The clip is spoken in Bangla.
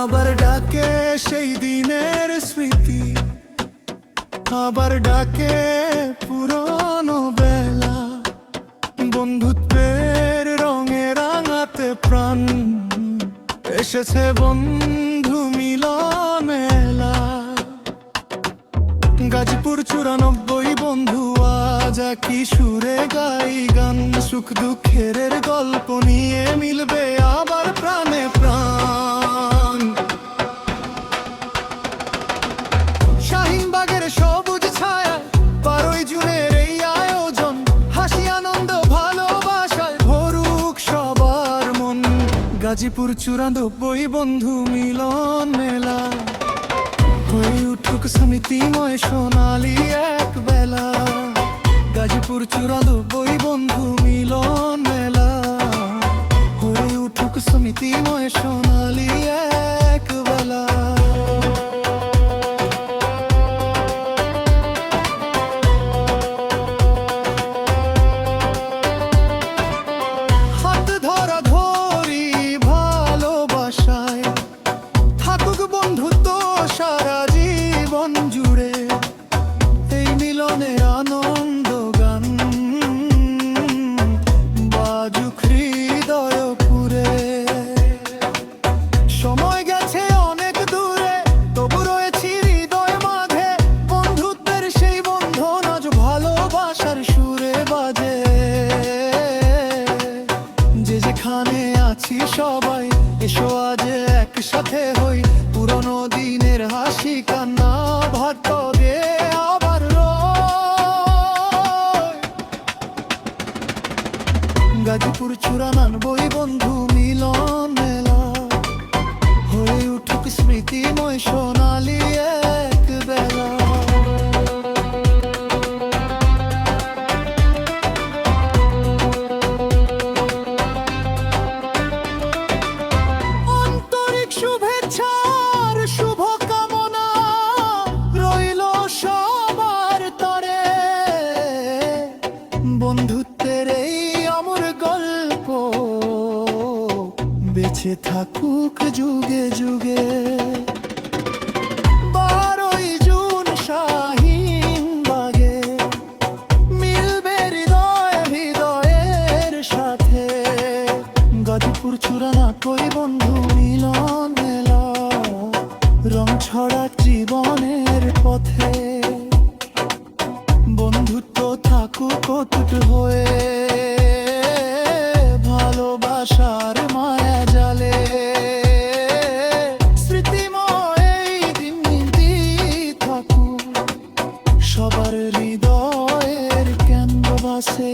আবার ডাকে সেই দিনের স্মৃতি, আবার ডাকে পুরনো বেলা, বন্ধুত্বের রঙে রাঙাতে প্রাণ এসেছে বন্ধু মিলন মেলা। গাজীপুর 94 বন্ধু আজ কি সুরে গাই গান, সুখ দুঃখের গল্প নিয়ে মিলবে আবার প্রাণে প্রাণ। শাহিনবাগের সবুজ ছায়া 12 জুনের এই আয়োজন, হাসি আনন্দ ভালোবাসায় ভরুক সবার মন। গাজীপুর 94 বন্ধু মিলন মেলা, হয়ে উঠুক স্মৃতিময় সোনালি এক বেলা। গাজীপুর 94 বন্ধু মিলন মেলা, হয়ে উঠুক স্মৃতিময় সোনালি এক বেলা। হাত ধরা ধরি ভালোবাসায়, থাকুক বন্ধুত্ব সারা জীবন জুড়ে। এই মিলনে আনন্দ গান বাজুক হৃদয় পুরে। সময় গেছে অনেক দূরে, তবু রয়েছি হৃদয় মাঝে। বন্ধুত্বের সেই বন্ধন আজ ভালোবাসার সুরে বাজে। যে যেখানে আছি সবাই এসো আজ একসাথে হই, পুরনো দিনের হাসি কান্না ভাগ করে আবার রয়। গাজীপুর 94 বন্ধু মিলন মেলা, হয়ে উঠুক স্মৃতিময় সোনালি এক বেলা। আন্তরিক শুভেচ্ছার শুভ কামনা রইল সবার তরে। বন্ধুত্বের এই অমর গল্প বেঁচে থাকুক যুগে যুগে। 12 জুন শাহিনবাগে মিলবে হৃদয় হৃদয়ের সাথে। গাজীপুর 94 বন্ধু মিলন মেলা, রং ছড়া জীবনের পথে। বন্ধুত্ব থাকুক অটুট হয়ে ভালোবাসার মায়া জালে। স্মৃতিময় এই দিনটি থাকুক সবার হৃদয়ের ক্যানভাসে।